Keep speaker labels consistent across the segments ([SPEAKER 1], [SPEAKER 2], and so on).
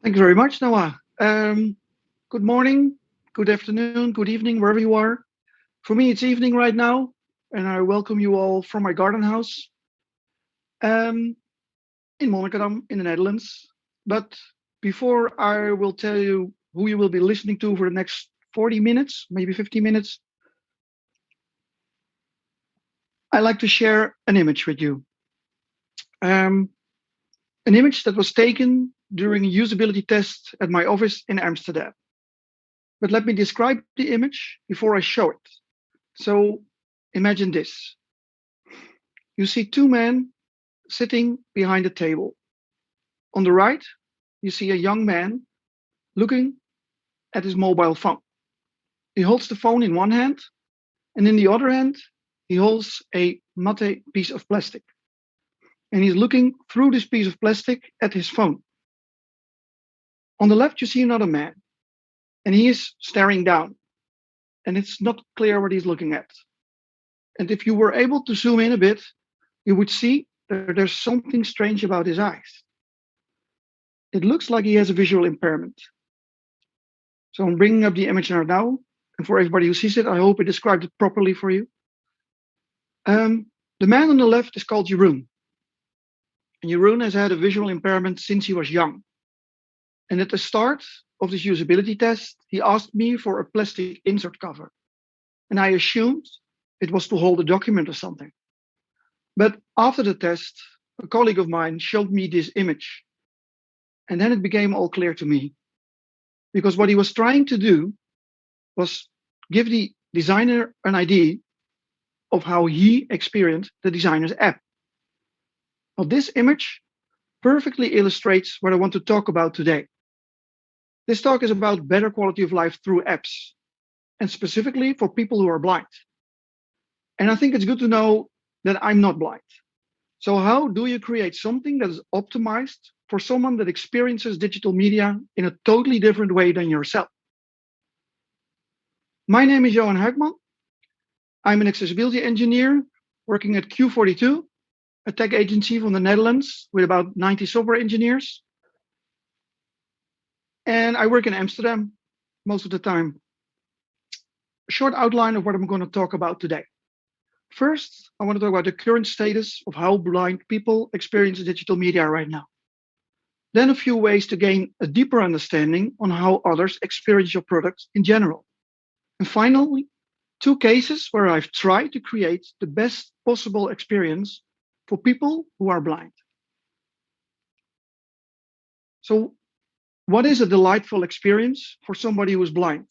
[SPEAKER 1] Thank you very much, Noah. Good morning, good afternoon, good evening, wherever you are. For me, it's evening right now, and I welcome you all from my garden house um, in Monnikendam in the Netherlands. But before I will tell you who you will be listening to for the next 40 minutes, maybe 50 minutes, I like to share an image with you. Um, an image that was taken during a usability test at my office in Amsterdam. But let me describe the image before I show it. So imagine this. You see two men sitting behind a table. On the right, you see a young man looking at his mobile phone. He holds the phone in one hand, and in the other hand, he holds a matte piece of plastic. And he's looking through this piece of plastic at his phone. On the left, you see another man, and he is staring down, and it's not clear what he's looking at. And if you were able to zoom in a bit, you would see that there's something strange about his eyes. It looks like he has a visual impairment. So I'm bringing up the image now, and for everybody who sees it, I hope it described it properly for you. The man on the left is called Jeroen. And Jeroen has had a visual impairment since he was young. And at the start of this usability test, he asked me for a plastic insert cover. And I assumed it was to hold a document or something. But after the test, a colleague of mine showed me this image. And then it became all clear to me. Because what he was trying to do was give the designer an idea of how he experienced the designer's app. Now, this image perfectly illustrates what I want to talk about today. This talk is about better quality of life through apps, and specifically for people who are blind. And I think it's good to know that I'm not blind. So, how do you create something that is optimized for someone that experiences digital media in a totally different way than yourself? My name is Johan Huijkman. I'm an accessibility engineer working at Q42, a tech agency from the Netherlands with about 90 software engineers. And I work in Amsterdam most of the time. A short outline of what I'm going to talk about today. First, I want to talk about the current status of how blind people experience digital media right now. Then a few ways to gain a deeper understanding on how others experience your products in general. And finally, two cases where I've tried to create the best possible experience for people who are blind. So, what is a delightful experience for somebody who is blind?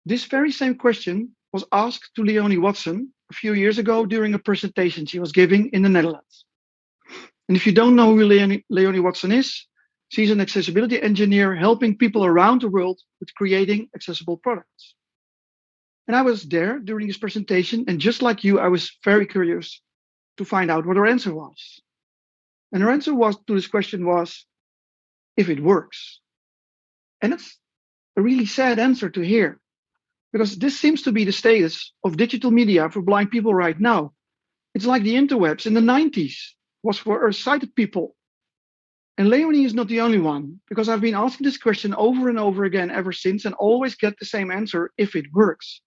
[SPEAKER 1] This very same question was asked to Leonie Watson a few years ago during a presentation she was giving in the Netherlands. And if you don't know who Leonie Watson is, she's an accessibility engineer helping people around the world with creating accessible products. And I was there during this presentation, and just like you, I was very curious to find out what her answer was. And her answer was to this question was, if it works. And it's a really sad answer to hear, because this seems to be the status of digital media for blind people right now. It's like the interwebs in the 90s was for sighted people. And Leonie is not the only one, because I've been asking this question over and over again ever since and always get the same answer, if it works.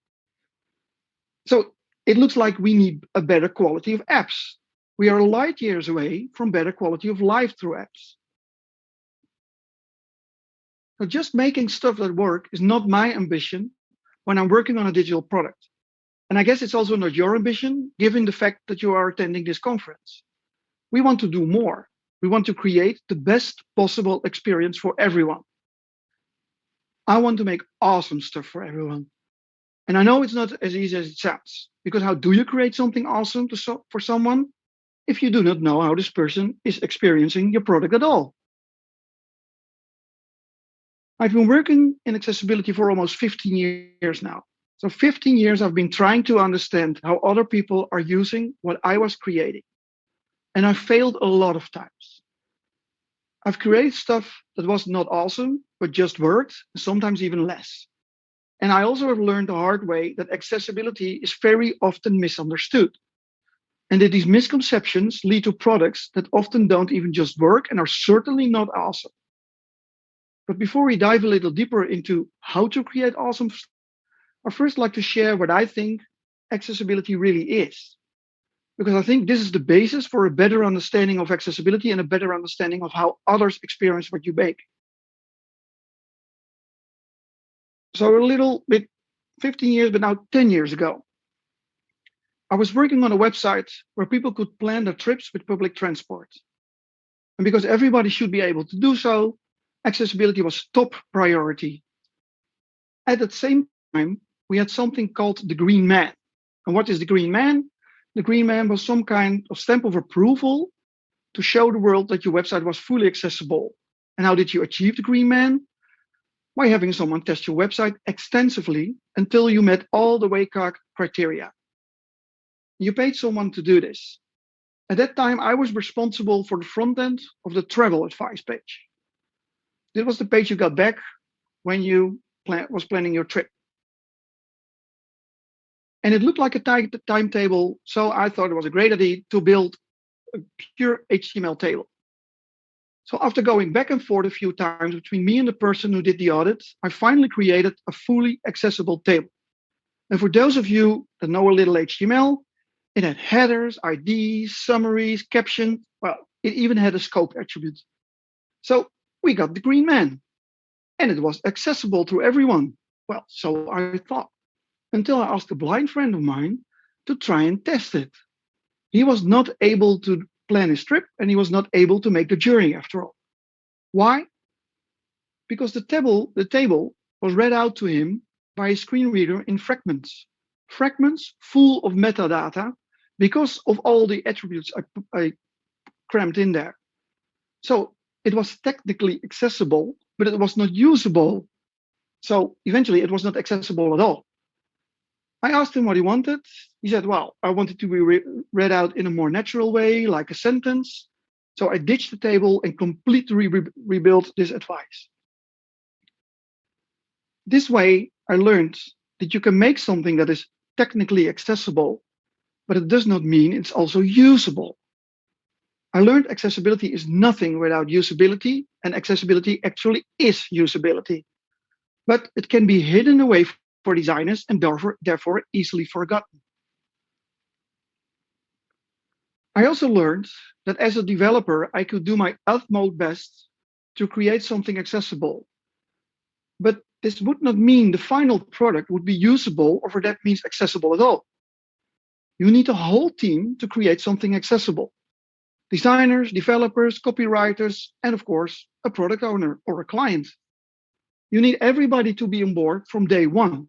[SPEAKER 1] So it looks like we need a better quality of apps. We are light years away from better quality of life through apps. Now, just making stuff that work is not my ambition when I'm working on a digital product. And I guess it's also not your ambition, given the fact that you are attending this conference. We want to do more. We want to create the best possible experience for everyone. I want to make awesome stuff for everyone. And I know it's not as easy as it sounds, because how do you create something awesome for someone if you do not know how this person is experiencing your product at all? I've been working in accessibility for almost 15 years now. So 15 years I've been trying to understand how other people are using what I was creating. And I failed a lot of times. I've created stuff that was not awesome, but just worked, sometimes even less. And I also have learned the hard way that accessibility is very often misunderstood. And that these misconceptions lead to products that often don't even just work and are certainly not awesome. But before we dive a little deeper into how to create awesome stuff, I first like to share what I think accessibility really is. Because I think this is the basis for a better understanding of accessibility and a better understanding of how others experience what you make. So a little bit, 15 years, but now 10 years ago, I was working on a website where people could plan their trips with public transport. And because everybody should be able to do so, accessibility was top priority. At the same time, we had something called the Green Man. And what is the Green Man? The Green Man was some kind of stamp of approval to show the world that your website was fully accessible. And how did you achieve the Green Man? By having someone test your website extensively until you met all the WCAG criteria. You paid someone to do this. At that time, I was responsible for the front end of the travel advice page. This was the page you got back when you was planning your trip. And it looked like a timetable, so I thought it was a great idea to build a pure HTML table. So after going back and forth a few times between me and the person who did the audit, I finally created a fully accessible table. And for those of you that know a little HTML, it had headers, IDs, summaries, captions. Well, it even had a scope attribute. So we got the Green Man. And it was accessible to everyone. Well, so I thought, until I asked a blind friend of mine to try and test it. He was not able to plan his trip, and he was not able to make the journey after all. Why? Because the table was read out to him by a screen reader in fragments. Fragments full of metadata because of all the attributes I crammed in there. So it was technically accessible, but it was not usable. So eventually it was not accessible at all. I asked him what he wanted. He said, well, I wanted to be read out in a more natural way, like a sentence. So I ditched the table and completely rebuilt this advice. This way, I learned that you can make something that is technically accessible, but it does not mean it's also usable. I learned accessibility is nothing without usability, and accessibility actually is usability. But it can be hidden away for designers and therefore easily forgotten. I also learned that as a developer, I could do my utmost best to create something accessible. But this would not mean the final product would be usable or for that means accessible at all. You need a whole team to create something accessible. Designers, developers, copywriters, and of course, a product owner or a client. You need everybody to be on board from day one.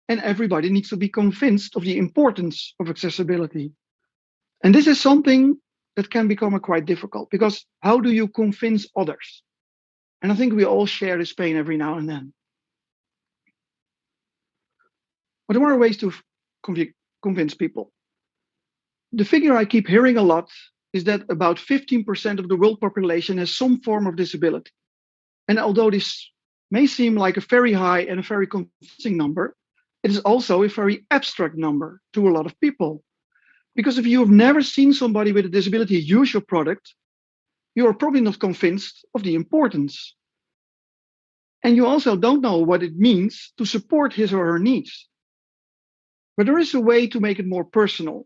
[SPEAKER 1] And everybody needs to be convinced of the importance of accessibility. And this is something that can become quite difficult because how do you convince others? And I think we all share this pain every now and then. But there are ways to convince people. The figure I keep hearing a lot is that about 15% of the world population has some form of disability. And although this may seem like a very high and a very convincing number, it is also a very abstract number to a lot of people. Because if you have never seen somebody with a disability use your product, you are probably not convinced of the importance. And you also don't know what it means to support his or her needs. But there is a way to make it more personal.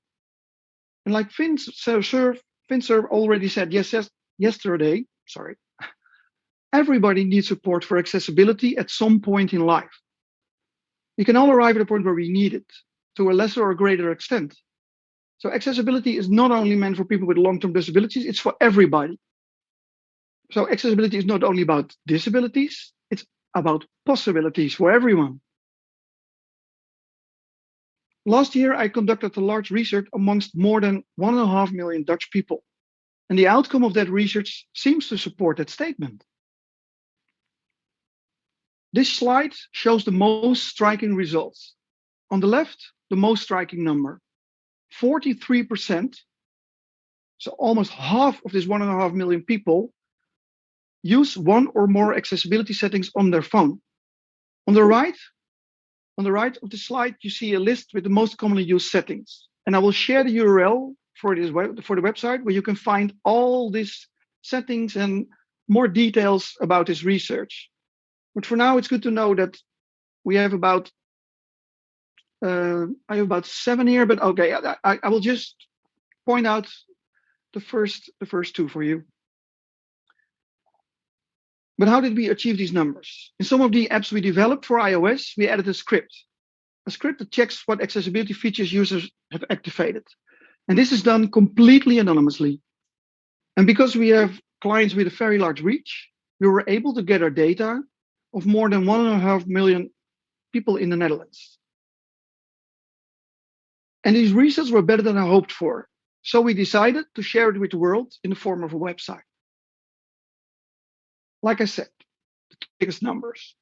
[SPEAKER 1] And like Finserv already said yesterday, everybody needs support for accessibility at some point in life. We can all arrive at a point where we need it to a lesser or greater extent. So accessibility is not only meant for people with long-term disabilities, it's for everybody. So accessibility is not only about disabilities, it's about possibilities for everyone. Last year, I conducted a large research amongst more than 1.5 million Dutch people. And the outcome of that research seems to support that statement. This slide shows the most striking results. On the left, the most striking number, 43%, so almost half of this 1.5 million people, use one or more accessibility settings on their phone. On the right of the slide, you see a list with the most commonly used settings. And I will share the URL for the website where you can find all these settings and more details about this research. But for now, it's good to know that we have about I have about 7 here. But okay, I will just point out the first two for you. But how did we achieve these numbers? In some of the apps we developed for iOS, we added a script that checks what accessibility features users have activated. And this is done completely anonymously. And because we have clients with a very large reach, we were able to gather data of more than 1.5 million people in the Netherlands. And these results were better than I hoped for. So we decided to share it with the world in the form of a website. Like I said, the biggest numbers.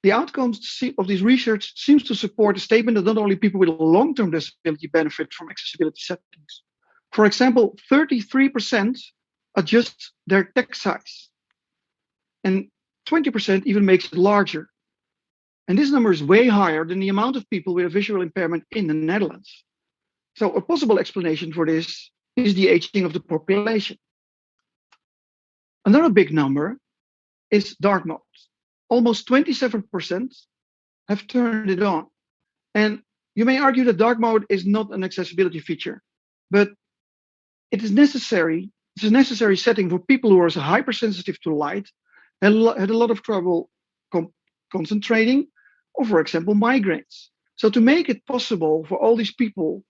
[SPEAKER 1] The outcomes of this research seems to support the statement that not only people with long-term disability benefit from accessibility settings. For example, 33% adjust their text size, and 20% even makes it larger. And this number is way higher than the amount of people with a visual impairment in the Netherlands. So a possible explanation for this is the aging of the population. Another big number is dark mode. Almost 27% have turned it on. And you may argue that dark mode is not an accessibility feature, but it is necessary. It's a necessary setting for people who are hypersensitive to light, had a lot of trouble concentrating, or for example, migraines. So to make it possible for all these people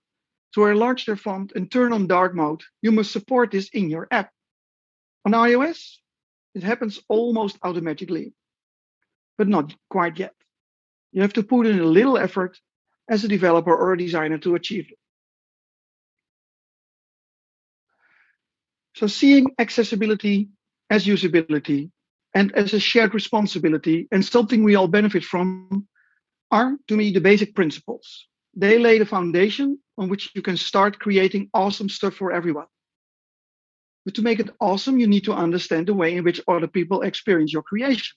[SPEAKER 1] to enlarge their font and turn on dark mode, you must support this in your app. On iOS, it happens almost automatically, but not quite yet. You have to put in a little effort as a developer or a designer to achieve it. So seeing accessibility as usability and as a shared responsibility and something we all benefit from are, to me, the basic principles. They lay the foundation on which you can start creating awesome stuff for everyone. But to make it awesome, you need to understand the way in which other people experience your creation.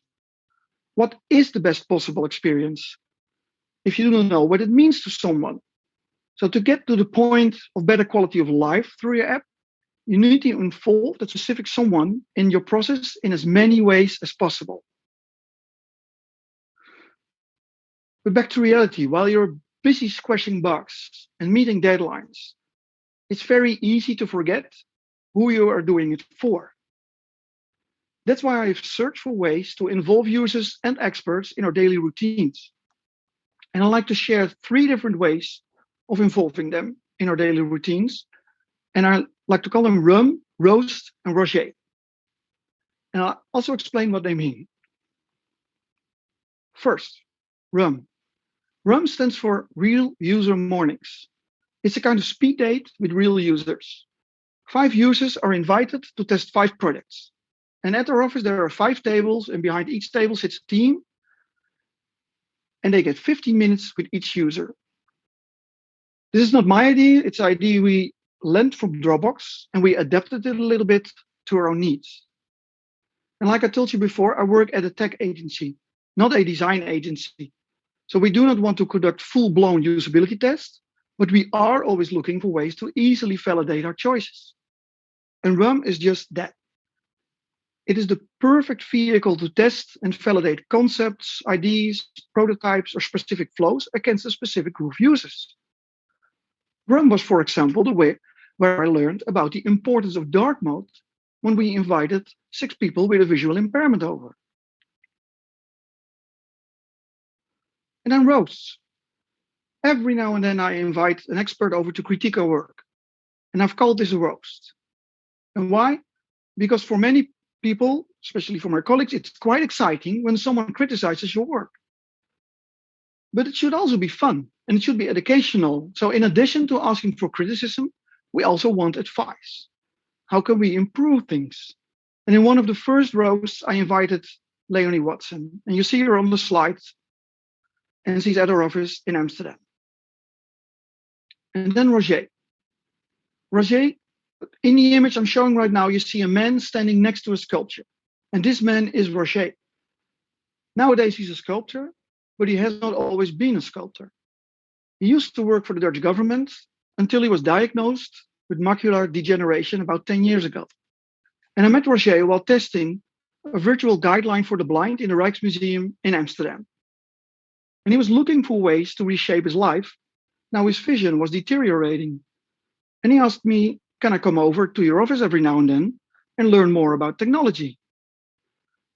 [SPEAKER 1] What is the best possible experience if you don't know what it means to someone? So to get to the point of better quality of life through your app, you need to involve that specific someone in your process in as many ways as possible. But back to reality, while you're busy squashing bugs and meeting deadlines, it's very easy to forget who you are doing it for. That's why I've searched for ways to involve users and experts in our daily routines. And I'd like to share 3 different ways of involving them in our daily routines. And I like to call them rum, roast, and roger. And I'll also explain what they mean. First, rum. Rum stands for Real User Mornings. It's a kind of speed date with real users. 5 users are invited to test 5 products. And at our office, there are 5 tables, and behind each table sits a team. And they get 15 minutes with each user. This is not my idea, it's an idea we lent from Dropbox, and we adapted it a little bit to our own needs. And like I told you before, I work at a tech agency, not a design agency. So we do not want to conduct full-blown usability tests, but we are always looking for ways to easily validate our choices. And RUM is just that. It is the perfect vehicle to test and validate concepts, ideas, prototypes, or specific flows against a specific group of users. RUM was, for example, the way where I learned about the importance of dark mode when we invited 6 people with a visual impairment over. And then roasts. Every now and then I invite an expert over to critique our work. And I've called this a roast. And why? Because for many people, especially for my colleagues, it's quite exciting when someone criticizes your work. But it should also be fun and it should be educational. So in addition to asking for criticism, we also want advice. How can we improve things? And in one of the first roasts, I invited Leonie Watson. And you see her on the slide. And she's at her office in Amsterdam. And then Roger. Roger, in the image I'm showing right now, you see a man standing next to a sculpture. And this man is Roger. Nowadays, he's a sculptor, but he has not always been a sculptor. He used to work for the Dutch government until he was diagnosed with macular degeneration about 10 years ago. And I met Roger while testing a virtual guideline for the blind in the Rijksmuseum in Amsterdam. And he was looking for ways to reshape his life. Now his vision was deteriorating. And he asked me, can I come over to your office every now and then and learn more about technology?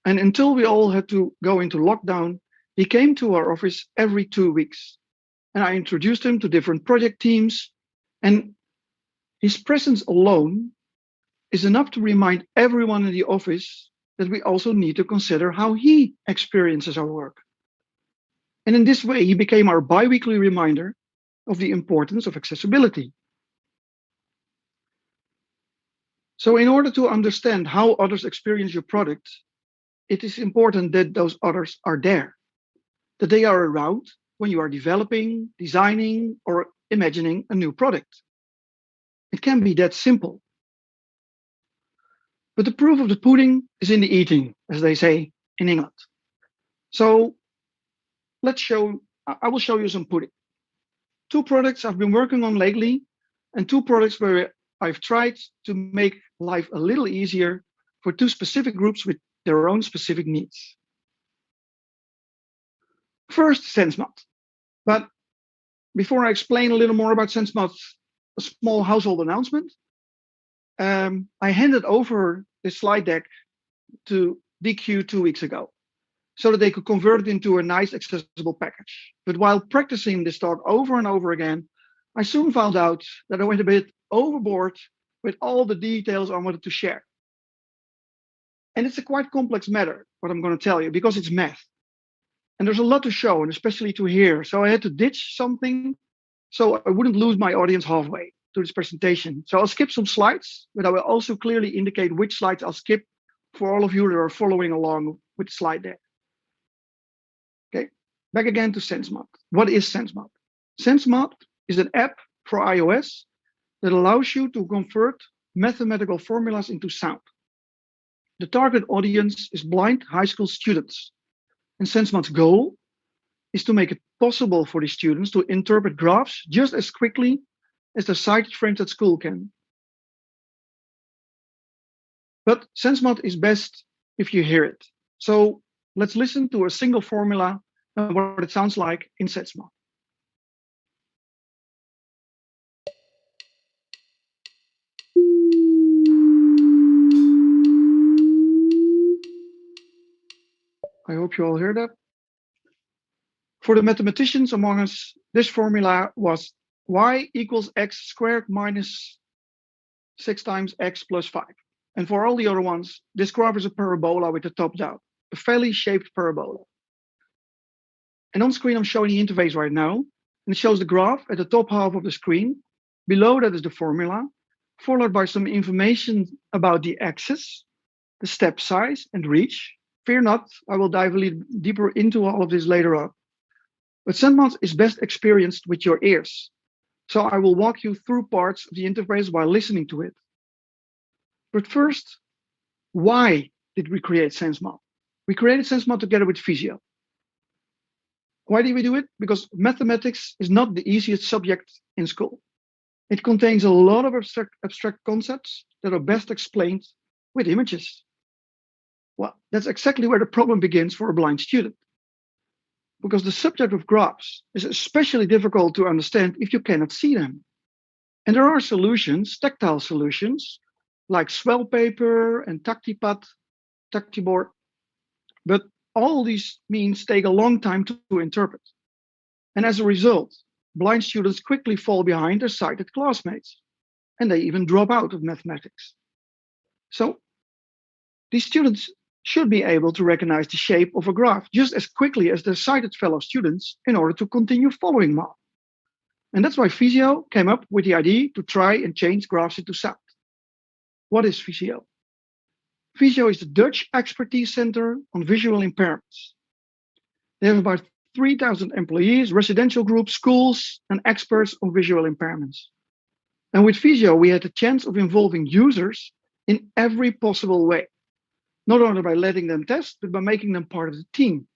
[SPEAKER 1] And until we all had to go into lockdown, he came to our office every 2 weeks. And I introduced him to different project teams. And his presence alone is enough to remind everyone in the office that we also need to consider how he experiences our work. And in this way, he became our bi-weekly reminder of the importance of accessibility. So in order to understand how others experience your product, it is important that those others are there, that they are around when you are developing, designing, or imagining a new product. It can be that simple. But the proof of the pudding is in the eating, as they say in England. So I will show you some pudding. 2 products I've been working on lately, and 2 products where I've tried to make life a little easier for 2 specific groups with their own specific needs. First, SenseMod. But before I explain a little more about SenseMod, a small household announcement. I handed over this slide deck to DQ 2 weeks ago so that they could convert it into a nice accessible package. But while practicing this thought over and over again, I soon found out that I went a bit overboard with all the details I wanted to share. And it's a quite complex matter, what I'm going to tell you, because it's math. And there's a lot to show, and especially to hear. So I had to ditch something so I wouldn't lose my audience halfway to this presentation. So I'll skip some slides, but I will also clearly indicate which slides I'll skip for all of you that are following along with the slide deck. Okay, back again to SenseMod. What is SenseMod? SenseMod is an app for iOS that allows you to convert mathematical formulas into sound. The target audience is blind high school students. And SenseMod's goal is to make it possible for the students to interpret graphs just as quickly as the sighted friends at school can. But SenseMod is best if you hear it. So let's listen to a single formula and what it sounds like in SenseMod. I hope you all hear that. For the mathematicians among us, this formula was y equals x squared minus 6 times x plus 5. And for all the other ones, this graph is a parabola with the top down, a fairly shaped parabola. And on screen, I'm showing the interface right now, and it shows the graph at the top half of the screen. Below that is the formula, followed by some information about the axis, the step size and reach. Fear not, I will dive a little deeper into all of this later on. But SenseMod is best experienced with your ears. So I will walk you through parts of the interface while listening to it. But first, why did we create SenseMod? We created SenseMod together with Visio. Why did we do it? Because mathematics is not the easiest subject in school. It contains a lot of abstract concepts that are best explained with images. Well, that's exactly where the problem begins for a blind student. Because the subject of graphs is especially difficult to understand if you cannot see them. And there are solutions, tactile solutions, like swell paper and Tactiboard, but all these means take a long time to interpret. And as a result, blind students quickly fall behind their sighted classmates, and they even drop out of mathematics. So these students should be able to recognize the shape of a graph just as quickly as their sighted fellow students in order to continue following math. And that's why Visio came up with the idea to try and change graphs into sound. What is Visio? Visio is the Dutch Expertise Center on Visual Impairments. They have about 3,000 employees, residential groups, schools, and experts on visual impairments. And with Visio, we had the chance of involving users in every possible way, not only by letting them test, but by making them part of the team.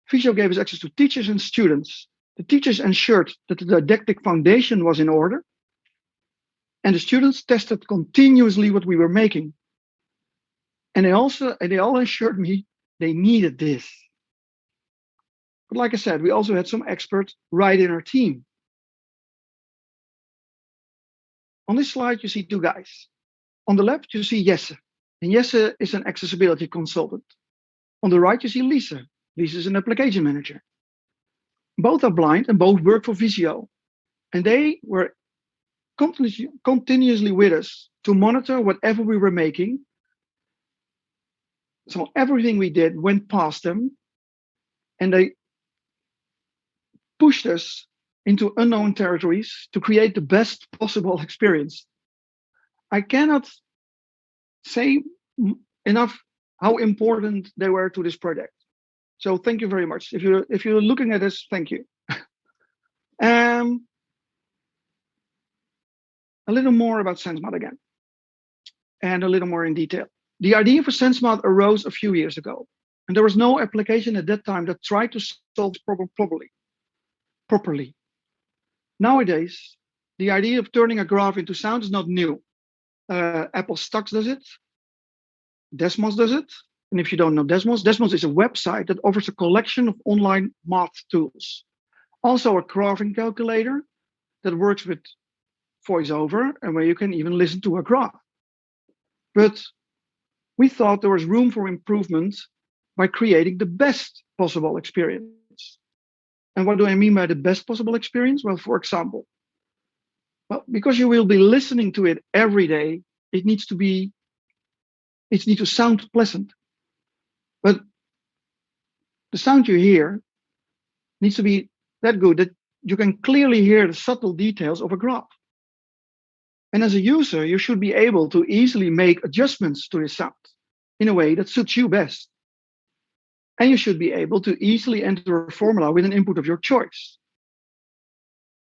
[SPEAKER 1] Visio gave us access to teachers and students. The teachers ensured that the didactic foundation was in order, and the students tested continuously what we were making. And they all assured me they needed this. But like I said, we also had some experts right in our team. On this slide, you see two guys. On the left, you see Jesse, and Jesse is an accessibility consultant. On the right, you see Lisa. Lisa is an application manager. Both are blind and both work for Visio, and they were continuously with us to monitor whatever we were making. So everything we did went past them, and they pushed us into unknown territories to create the best possible experience. I cannot say enough how important they were to this project. So thank you very much. If you're looking at this, thank you. A little more about SenseMod again, and a little more in detail. The idea for SenseMod arose a few years ago, and there was no application at that time that tried to solve this problem properly. Nowadays, the idea of turning a graph into sound is not new. Apple Stocks does it. Desmos does it. And if you don't know Desmos, Desmos is a website that offers a collection of online math tools. Also a graphing calculator that works with voiceover and where you can even listen to a graph. But we thought there was room for improvement by creating the best possible experience. And what do I mean by the best possible experience? Well, for example, because you will be listening to it every day, it needs to sound pleasant. But the sound you hear needs to be that good that you can clearly hear the subtle details of a graph. And as a user, you should be able to easily make adjustments to the sound in a way that suits you best. And you should be able to easily enter a formula with an input of your choice.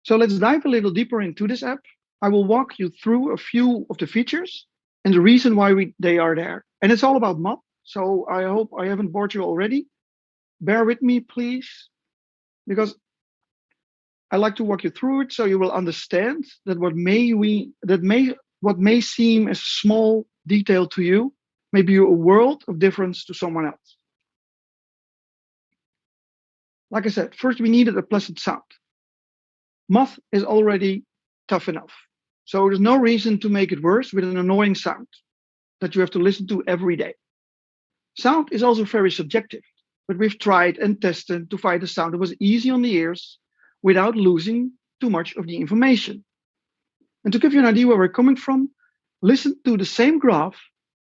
[SPEAKER 1] So let's dive a little deeper into this app. I will walk you through a few of the features and the reason why they are there. And it's all about math. So I hope I haven't bored you already. Bear with me, please, because I like to walk you through it so you will understand that what may seem as a small detail to you may be a world of difference to someone else. Like I said, first we needed a pleasant sound. Math is already tough enough, so there's no reason to make it worse with an annoying sound that you have to listen to every day. Sound is also very subjective, but we've tried and tested to find a sound that was easy on the ears without losing too much of the information. And to give you an idea where we're coming from, listen to the same graph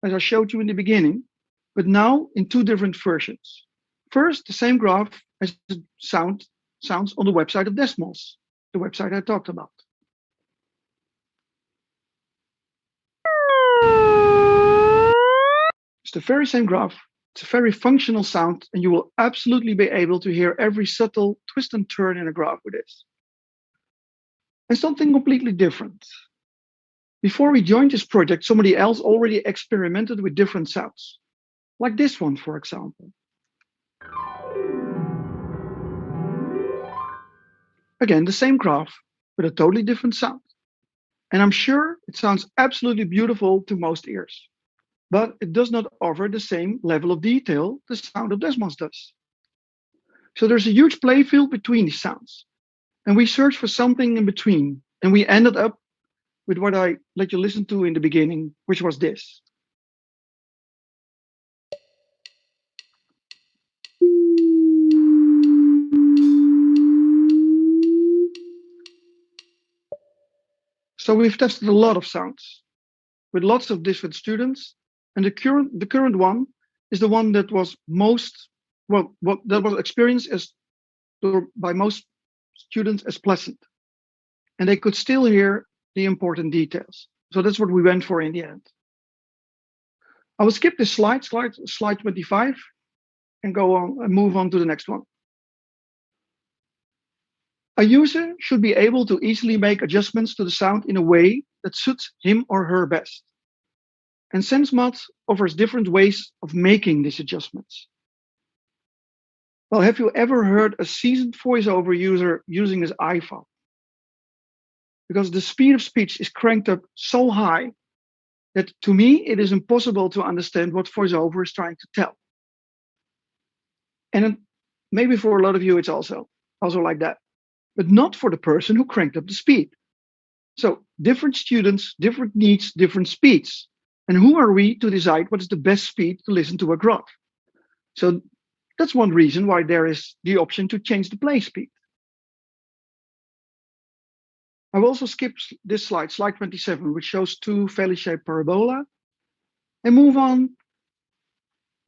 [SPEAKER 1] as I showed you in the beginning, but now in two different versions. First, the same graph as sounds on the website of Desmos, the website I talked about. It's the very same graph. It's a very functional sound, and you will absolutely be able to hear every subtle twist and turn in a graph with this. And something completely different. Before we joined this project, somebody else already experimented with different sounds, like this one, for example. Again, the same graph, with a totally different sound. And I'm sure it sounds absolutely beautiful to most ears, but it does not offer the same level of detail the sound of Desmos does. So there's a huge play field between these sounds. And we searched for something in between, and we ended up with what I let you listen to in the beginning, which was this. So we've tested a lot of sounds with lots of different students, and the current one is the one that was that was experienced by most students as pleasant, and they could still hear the important details. So that's what we went for in the end. I will skip this slide 25, and go on and move on to the next one. A user should be able to easily make adjustments to the sound in a way that suits him or her best. And SenseMod offers different ways of making these adjustments. Well, have you ever heard a seasoned voiceover user using his iPhone? Because the speed of speech is cranked up so high that to me, it is impossible to understand what voiceover is trying to tell. And maybe for a lot of you, it's also like that, but not for the person who cranked up the speed. So different students, different needs, different speeds. And who are we to decide what is the best speed to listen to a graph? So that's one reason why there is the option to change the play speed. I will also skip this slide, slide 27, which shows two valley-shaped parabola, and move on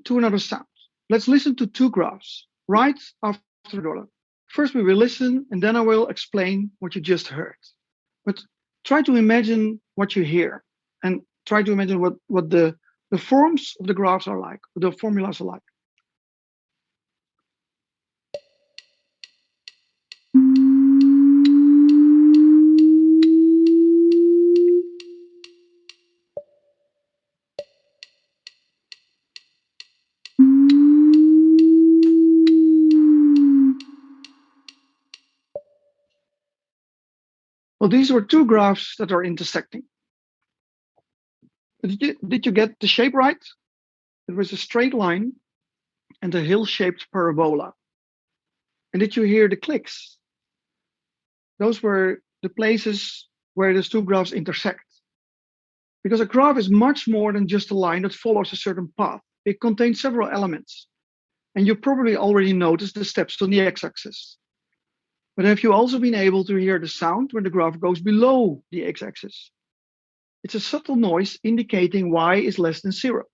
[SPEAKER 1] to another sound. Let's listen to two graphs right after the parabola. First, we will listen, and then I will explain what you just heard. But try to imagine what you hear, and try to imagine what the forms of the graphs are like, what the formulas are like. Well, these were two graphs that are intersecting. Did you get the shape right? It was a straight line and a hill-shaped parabola. And did you hear the clicks? Those were the places where those two graphs intersect. Because a graph is much more than just a line that follows a certain path. It contains several elements. And you probably already noticed the steps on the x-axis. But have you also been able to hear the sound when the graph goes below the x-axis? It's a subtle noise indicating y is less than 0.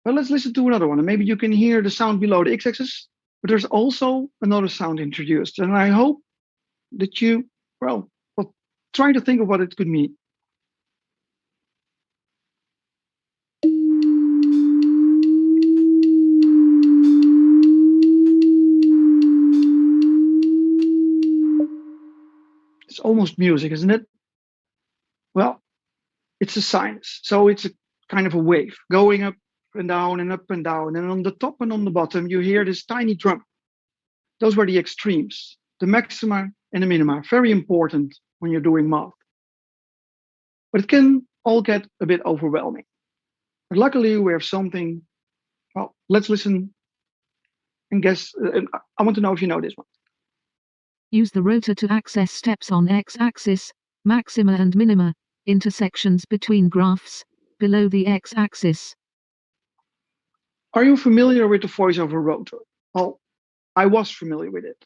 [SPEAKER 1] Well, let's listen to another one, and maybe you can hear the sound below the x-axis, but there's also another sound introduced, and I hope that you, well, try to think of what it could mean. It's almost music, isn't it? Well, it's a sinus, so it's a kind of a wave going up and down and up and down, and on the top and on the bottom, you hear this tiny drum. Those were the extremes, the maxima and the minima, very important when you're doing math. But it can all get a bit overwhelming. But luckily, we have something. Well, let's listen and guess. I want to know if you know this one.
[SPEAKER 2] Use the rotor to access steps on x-axis, maxima and minima, intersections between graphs, below the x-axis.
[SPEAKER 1] Are you familiar with the voiceover rotor? Well, I was familiar with it.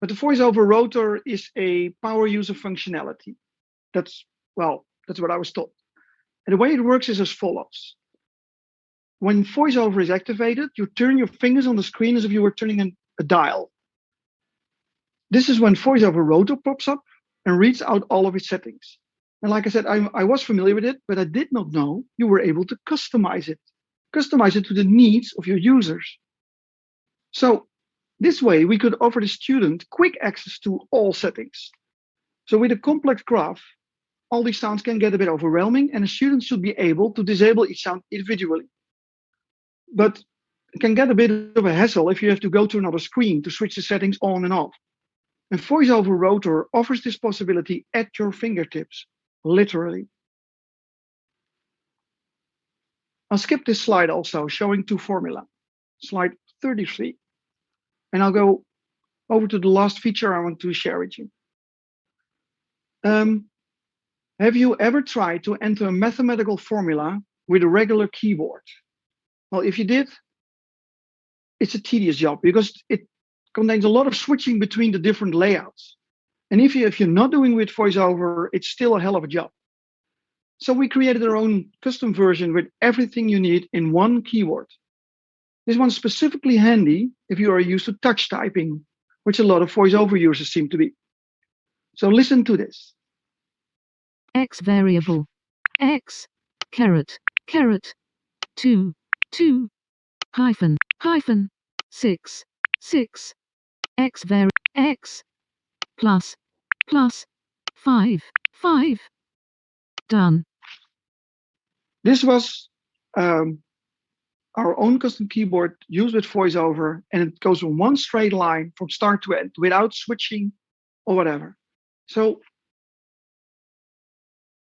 [SPEAKER 1] But the voiceover rotor is a power user functionality. That's what I was told. And the way it works is as follows. When voiceover is activated, you turn your fingers on the screen as if you were turning a dial. This is when voiceover rotor pops up and reads out all of its settings. And like I said, I was familiar with it, but I did not know you were able to customize it to the needs of your users. So this way, we could offer the student quick access to all settings. So with a complex graph, all these sounds can get a bit overwhelming, and a student should be able to disable each sound individually. But it can get a bit of a hassle if you have to go to another screen to switch the settings on and off. And VoiceOver Rotor offers this possibility at your fingertips, literally. I'll skip this slide also, showing two formula, slide 33. And I'll go over to the last feature I want to share with you. Have you ever tried to enter a mathematical formula with a regular keyboard? Well, if you did, it's a tedious job because it contains a lot of switching between the different layouts. And if you're not doing with VoiceOver, it's still a hell of a job. So we created our own custom version with everything you need in one keyboard. This one's specifically handy if you are used to touch typing, which a lot of VoiceOver users seem to be. So listen to this.
[SPEAKER 2] X variable. X. Caret. 2. Hyphen. 6. X X. Plus. 5. Done.
[SPEAKER 1] This was our own custom keyboard used with VoiceOver, and it goes in one straight line from start to end without switching or whatever. So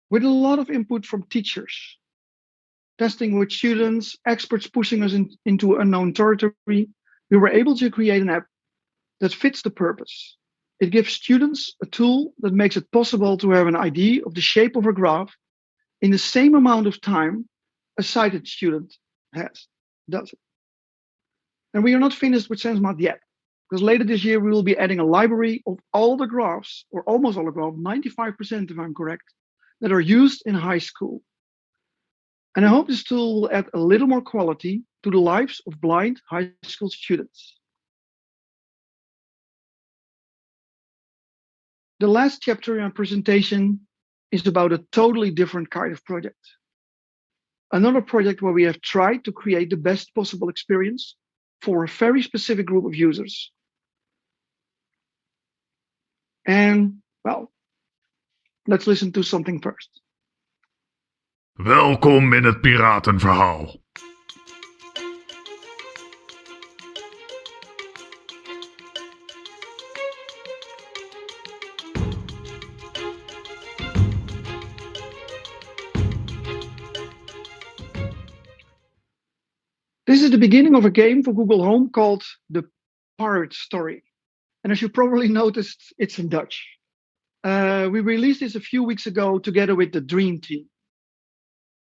[SPEAKER 1] With a lot of input from teachers, testing with students, experts pushing us into unknown territory, we were able to create an app that fits the purpose. It gives students a tool that makes it possible to have an idea of the shape of a graph in the same amount of time a sighted student does it. And we are not finished with SenseMath yet, because later this year we will be adding a library of all the graphs, or almost all the graphs, 95% if I'm correct, that are used in high school. And I hope this tool will add a little more quality to the lives of blind high school students. The last chapter in our presentation is about a totally different kind of project. Another project where we have tried to create the best possible experience for a very specific group of users. And, well, let's listen to something first.
[SPEAKER 3] Welkom in het piratenverhaal.
[SPEAKER 1] This is the beginning of a game for Google Home called The Pirate Story. And as you probably noticed, it's in Dutch. We released this a few weeks ago together with the Dream Team.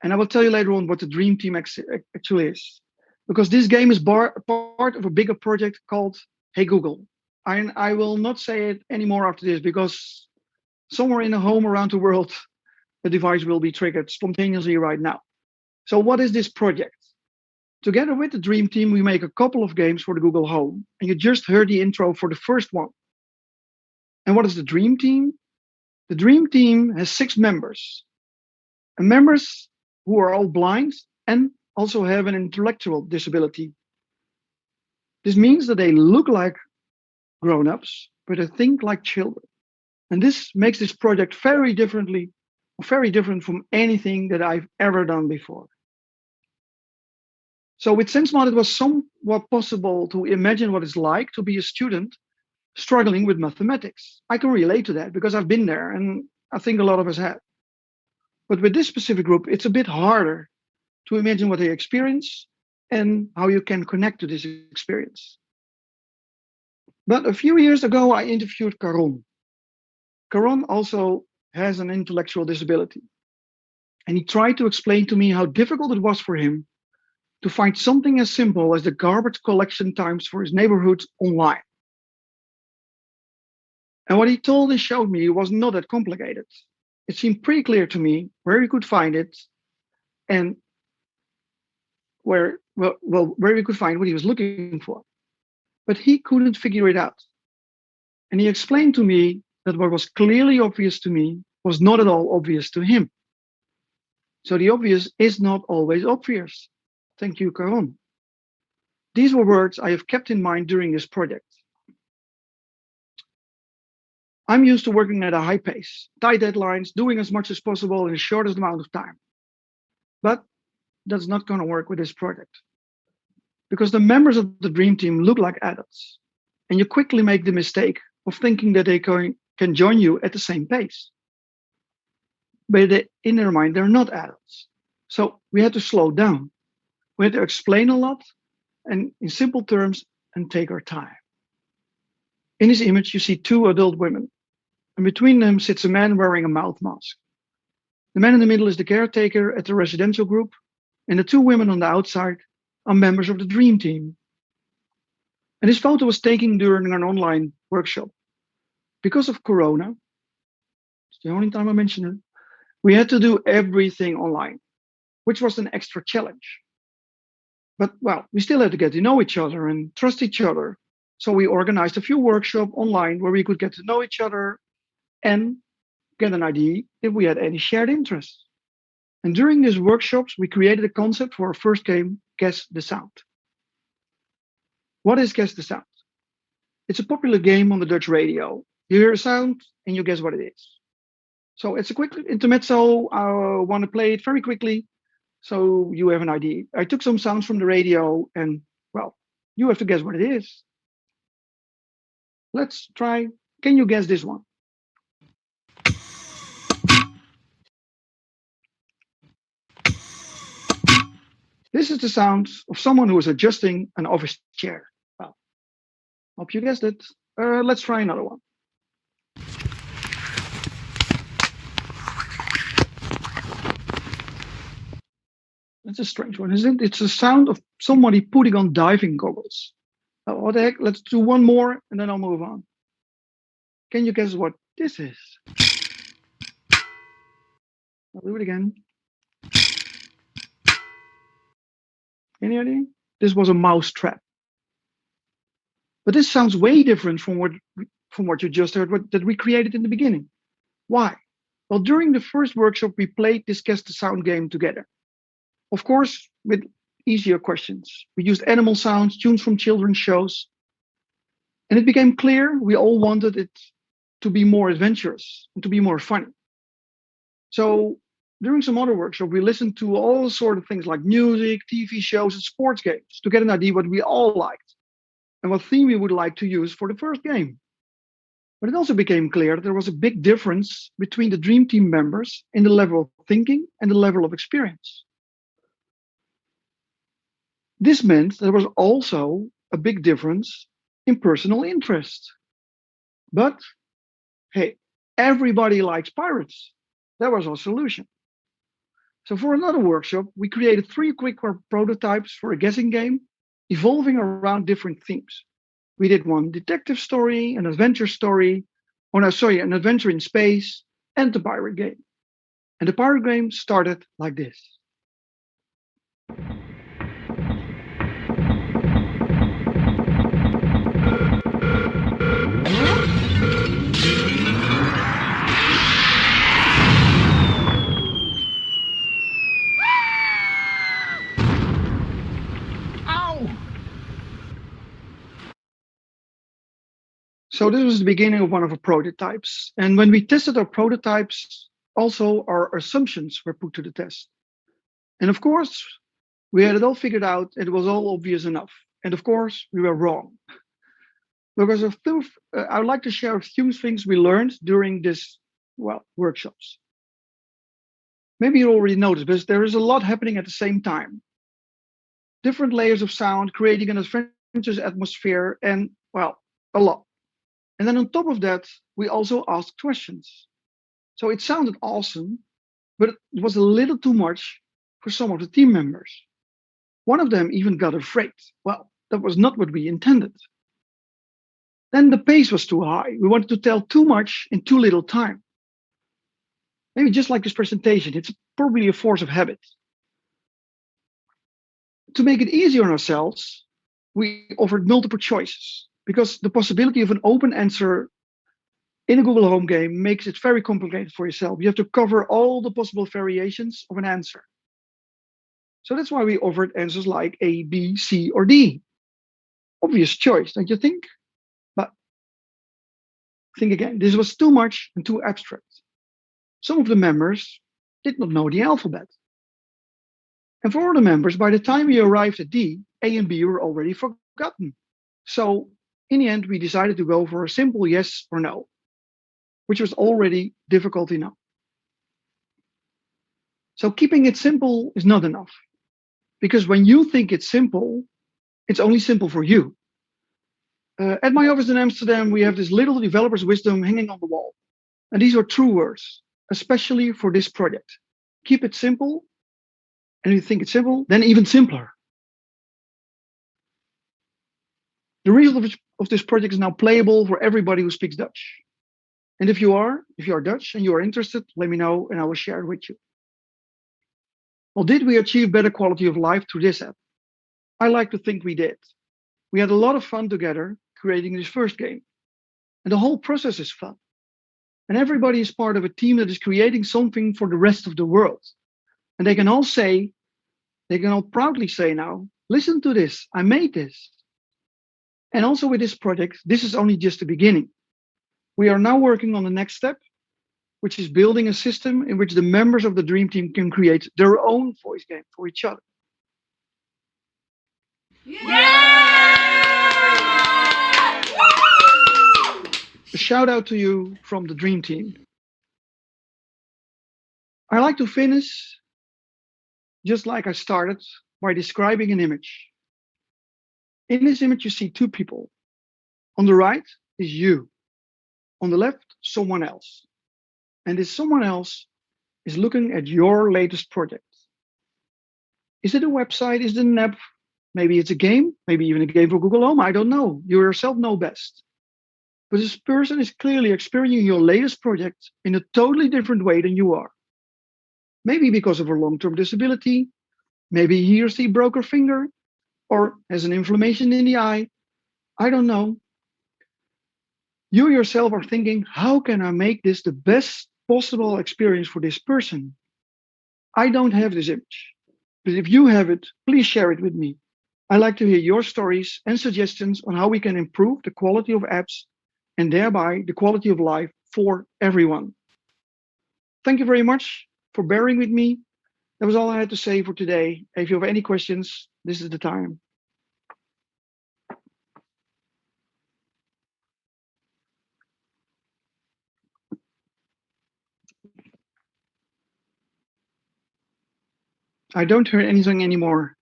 [SPEAKER 1] And I will tell you later on what the Dream Team actually is. Because this game is part of a bigger project called Hey Google. I will not say it anymore after this, because somewhere in a home around the world, the device will be triggered spontaneously right now. So what is this project? Together with the Dream Team, we make a couple of games for the Google Home. And you just heard the intro for the first one. And what is the Dream Team? The Dream Team has 6 members. And members who are all blind and also have an intellectual disability. This means that they look like grown-ups, but they think like children. And this makes this project very different from anything that I've ever done before. So with SenseMath, it was somewhat possible to imagine what it's like to be a student struggling with mathematics. I can relate to that because I've been there, and I think a lot of us have. But with this specific group, it's a bit harder to imagine what they experience and how you can connect to this experience. But a few years ago, I interviewed Caron. Caron also has an intellectual disability. And he tried to explain to me how difficult it was for him to find something as simple as the garbage collection times for his neighborhood online. And what he told and showed me was not that complicated. It seemed pretty clear to me where he could find it and where he could find what he was looking for. But he couldn't figure it out. And he explained to me that what was clearly obvious to me was not at all obvious to him. So the obvious is not always obvious. Thank you, Caron. These were words I have kept in mind during this project. I'm used to working at a high pace, tight deadlines, doing as much as possible in the shortest amount of time. But that's not going to work with this project. Because the members of the Dream Team look like adults. And you quickly make the mistake of thinking that they can join you at the same pace. But in their mind, they're not adults. So we had to slow down. We had to explain a lot and in simple terms and take our time. In this image, you see 2 adult women. And between them sits a man wearing a mouth mask. The man in the middle is the caretaker at the residential group, and the 2 women on the outside are members of the Dream Team. And this photo was taken during an online workshop. Because of Corona, it's the only time I mention it, we had to do everything online, which was an extra challenge. But, well, we still had to get to know each other and trust each other. So we organized a few workshops online where we could get to know each other and get an idea if we had any shared interests. And during these workshops, we created a concept for our first game, Guess the Sound. What is Guess the Sound? It's a popular game on the Dutch radio. You hear a sound and you guess what it is. So it's a quick intermezzo. I want to play it very quickly so you have an idea. I took some sounds from the radio and, well, you have to guess what it is. Let's try. Can you guess this one? This is the sound of someone who is adjusting an office chair. Well, hope you guessed it. Let's try another one. That's a strange one, isn't it? It's the sound of somebody putting on diving goggles. What the heck? Let's do one more and then I'll move on. Can you guess what this is? I'll do it again. Any idea? This was a mouse trap. But this sounds way different from what you just heard that we created in the beginning. Why? Well, during the first workshop, we played this guess the sound game together. Of course, with easier questions. We used animal sounds, tunes from children's shows. And it became clear we all wanted it to be more adventurous and to be more funny. So during some other workshop, we listened to all sorts of things like music, TV shows, and sports games to get an idea what we all liked and what theme we would like to use for the first game. But it also became clear that there was a big difference between the Dream Team members in the level of thinking and the level of experience. This meant there was also a big difference in personal interest. But hey, everybody likes pirates. That was our solution. So for another workshop, we created 3 quick prototypes for a guessing game, evolving around different themes. We did one detective story, an adventure story, an adventure in space, and the pirate game. And the pirate game started like this. So this was the beginning of one of our prototypes. And when we tested our prototypes, also our assumptions were put to the test. And of course, we had it all figured out. It was all obvious enough. And of course, we were wrong. Because I would like to share a few things we learned during this, workshops. Maybe you already noticed, but there is a lot happening at the same time. Different layers of sound, creating an adventurous atmosphere, and, a lot. And then on top of that, we also asked questions. So it sounded awesome, but it was a little too much for some of the team members. One of them even got afraid. Well, that was not what we intended. Then the pace was too high. We wanted to tell too much in too little time. Maybe just like this presentation, it's probably a force of habit. To make it easier on ourselves, we offered multiple choices, because the possibility of an open answer in a Google Home game makes it very complicated for yourself. You have to cover all the possible variations of an answer. So that's why we offered answers like A, B, C, or D. Obvious choice, don't you think? But think again, this was too much and too abstract. Some of the members did not know the alphabet. And for all the members, by the time we arrived at D, A and B were already forgotten. So in the end, we decided to go for a simple yes or no, which was already difficult enough. So keeping it simple is not enough, because when you think it's simple, it's only simple for you. At my office in Amsterdam, we have this little developer's wisdom hanging on the wall. And these are true words, especially for this project. Keep it simple, and if you think it's simple, then even simpler. The result of this project is now playable for everybody who speaks Dutch. And if you are Dutch and you are interested, let me know and I will share it with you. Well, did we achieve better quality of life through this app? I like to think we did. We had a lot of fun together creating this first game. And the whole process is fun. And everybody is part of a team that is creating something for the rest of the world. And they can all proudly say now, listen to this, I made this. And also with this project, this is only just the beginning. We are now working on the next step, which is building a system in which the members of the Dream Team can create their own voice game for each other. A shout out to you from the Dream Team. I like to finish just like I started, by describing an image. In this image, you see two people. On the right is you. On the left, someone else. And this someone else is looking at your latest project. Is it a website? Is it an app? Maybe it's a game, maybe even a game for Google Home. I don't know. You yourself know best. But this person is clearly experiencing your latest project in a totally different way than you are. Maybe because of a long-term disability, maybe he or she broke her finger, or has an inflammation in the eye. I don't know. You yourself are thinking, how can I make this the best possible experience for this person? I don't have this image, but if you have it, please share it with me. I like to hear your stories and suggestions on how we can improve the quality of apps and thereby the quality of life for everyone. Thank you very much for bearing with me. That was all I had to say for today. If you have any questions, this is the time. I don't hear anything anymore.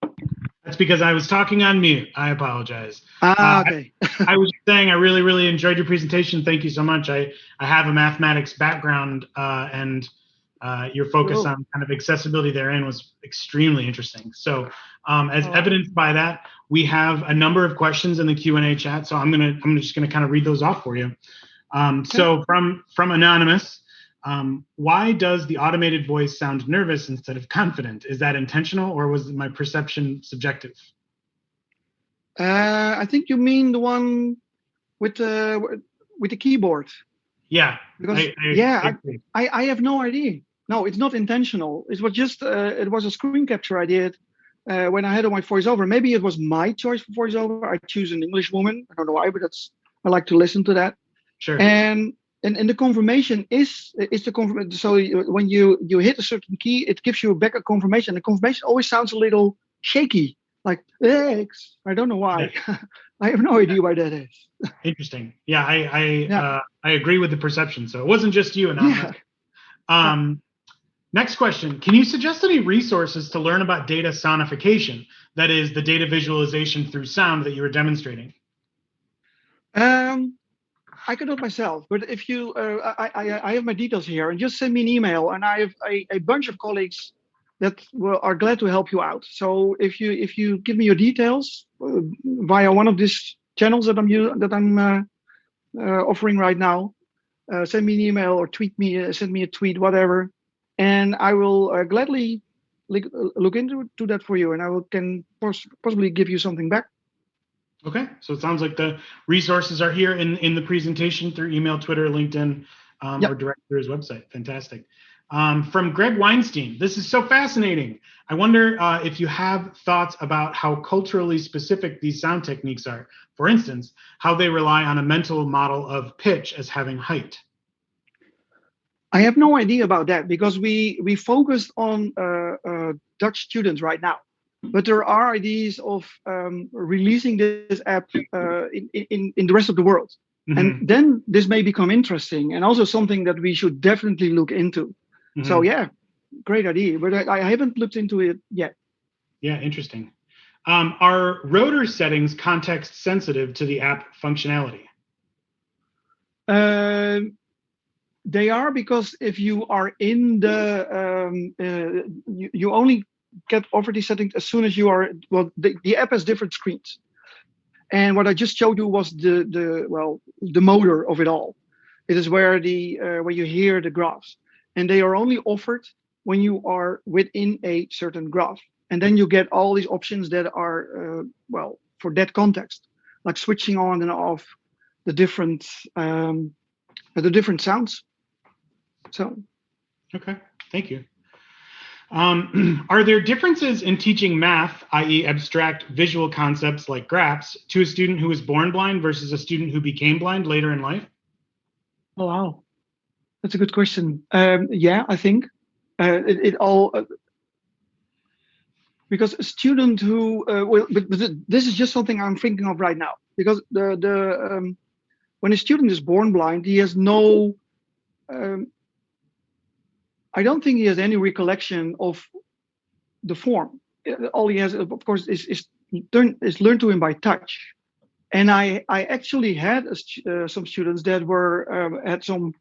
[SPEAKER 4] That's because I was talking on mute. I apologize.
[SPEAKER 1] Okay.
[SPEAKER 4] I was saying I really, really enjoyed your presentation. Thank you so much. I have a mathematics background, and your focus on kind of accessibility therein was extremely interesting. So as evidenced by that, we have a number of questions in the Q&A chat. So I'm just gonna kind of read those off for you. So from Anonymous, why does the automated voice sound nervous instead of confident? Is that intentional, or was my perception subjective?
[SPEAKER 1] I think you mean the one with the keyboard.
[SPEAKER 4] Yeah.
[SPEAKER 1] Because I have no idea. No, it's not intentional. It was just it was a screen capture I did when I had on my voiceover. Maybe it was my choice for voiceover. I choose an English woman. I don't know why, but I like to listen to that.
[SPEAKER 4] Sure.
[SPEAKER 1] And the confirmation is the confirmation. So when you hit a certain key, it gives you back a confirmation. The confirmation always sounds a little shaky, like X. I don't know why. Yeah. I have no idea why that is.
[SPEAKER 4] Interesting. Yeah, I agree with the perception. So it wasn't just you, Anonymous. Yeah. Next question. Can you suggest any resources to learn about data sonification? That is the data visualization through sound that you were demonstrating.
[SPEAKER 1] I could do it myself, but if you, I have my details here, and just send me an email, and I have a bunch of colleagues that are glad to help you out. So if you give me your details via one of these channels that I'm offering right now, send me an email or tweet me, send me a tweet, whatever, and I will gladly look into that for you, and I can possibly give you something back.
[SPEAKER 4] Okay, so it sounds like the resources are here in the presentation through email, Twitter, LinkedIn, or direct through his website. Fantastic. From Greg Weinstein, this is so fascinating. I wonder if you have thoughts about how culturally specific these sound techniques are. For instance, how they rely on a mental model of pitch as having height.
[SPEAKER 1] I have no idea about that because we focused on Dutch students right now. But there are ideas of releasing this app in the rest of the world. Mm-hmm. And then this may become interesting and also something that we should definitely look into. Mm-hmm. So yeah, great idea, but I haven't looked into it yet.
[SPEAKER 4] Yeah, interesting. Are rotor settings context sensitive to the app functionality?
[SPEAKER 1] They are, because if you are in the, you only get offered these settings as soon as you are, well, the app has different screens. And what I just showed you was the motor of it all. It is where where you hear the graphs, and they are only offered when you are within a certain graph. And then you get all these options that are, for that context, like switching on and off the different sounds. So.
[SPEAKER 4] Okay, thank you. Are there differences in teaching math, i.e. abstract visual concepts like graphs, to a student who was born blind versus a student who became blind later in life?
[SPEAKER 1] Oh, wow. That's a good question. Yeah, I think it all, because a student who, but this is just something I'm thinking of right now, because when a student is born blind, he has no, I don't think he has any recollection of the form. all he has, of course, is learned to him by touch. And I actually had some students that had some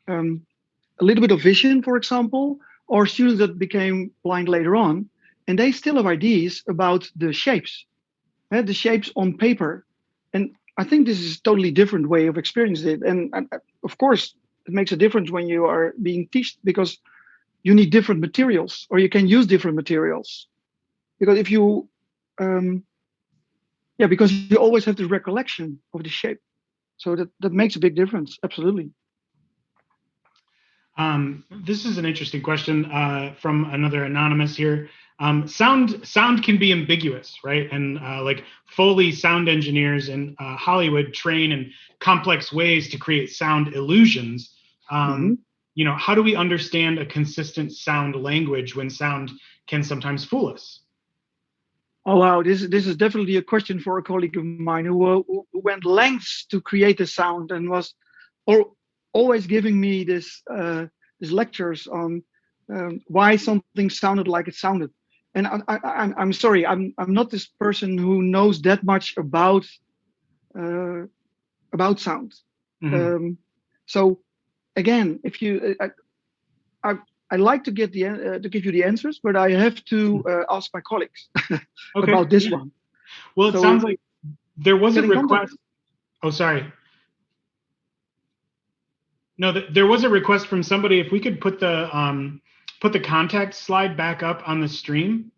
[SPEAKER 1] a little bit of vision, for example, or students that became blind later on, and they still have ideas about the shapes, the shapes on paper. And I think this is a totally different way of experiencing it. And of course, it makes a difference when you are being taught, because you need different materials, or you can use different materials. Because if you, because you always have the recollection of the shape. So that makes a big difference, absolutely.
[SPEAKER 4] This is an interesting question from another anonymous here. Sound can be ambiguous, right? And like Foley sound engineers in Hollywood train in complex ways to create sound illusions. You know, how do we understand a consistent sound language when sound can sometimes fool us?
[SPEAKER 1] Oh wow, this is definitely a question for a colleague of mine who went lengths to create the sound and was always giving me these lectures on why something sounded like it sounded. And I'm sorry, I'm not this person who knows that much about sound. So again, if you, I like to get to give you the answers, but I have to ask my colleagues about this one.
[SPEAKER 4] Well, it sounds like there was a request. Oh, sorry. No, there was a request from somebody. If we could put the contact slide back up on the stream.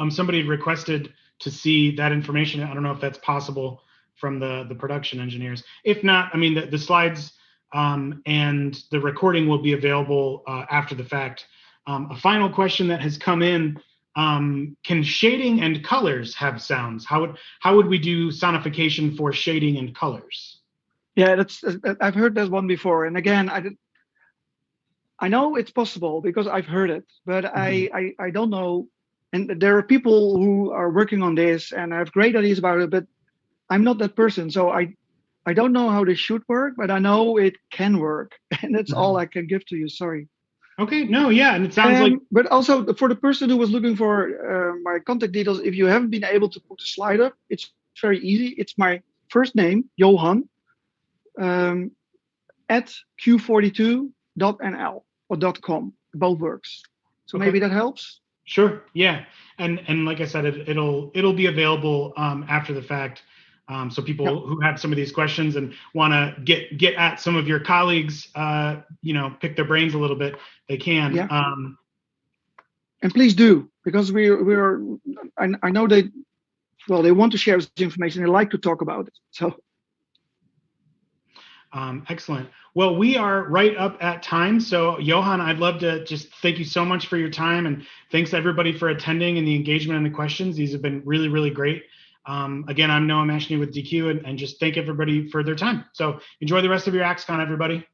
[SPEAKER 4] Somebody had requested to see that information. I don't know if that's possible from the production engineers. If not, I mean, the slides and the recording will be available after the fact. A final question that has come in: can shading and colors have sounds? How would we do sonification for shading and colors?
[SPEAKER 1] Yeah, I've heard that one before, and again, I know it's possible because I've heard it, but I don't know. And there are people who are working on this and have great ideas about it, but I'm not that person, so I don't know how this should work, but I know it can work, and that's all I can give to you. Sorry.
[SPEAKER 4] Okay, no, yeah, and it sounds like.
[SPEAKER 1] But also for the person who was looking for my contact details, if you haven't been able to put the slide up, it's very easy. It's my first name, Johan, at q42.nl or .com. Both works. So maybe that helps.
[SPEAKER 4] Sure. Yeah, and like I said, it'll be available after the fact. So people who have some of these questions and want to get at some of your colleagues, pick their brains a little bit, they can.
[SPEAKER 1] Yeah. And please do, because I know they want to share this information. They like to talk about it. So.
[SPEAKER 4] Excellent. Well, we are right up at time. So Johan, I'd love to just thank you so much for your time, and thanks everybody for attending and the engagement and the questions. These have been really, really great. Again, I'm Noah Mashny with DQ, and just thank everybody for their time. So enjoy the rest of your AXCON, everybody.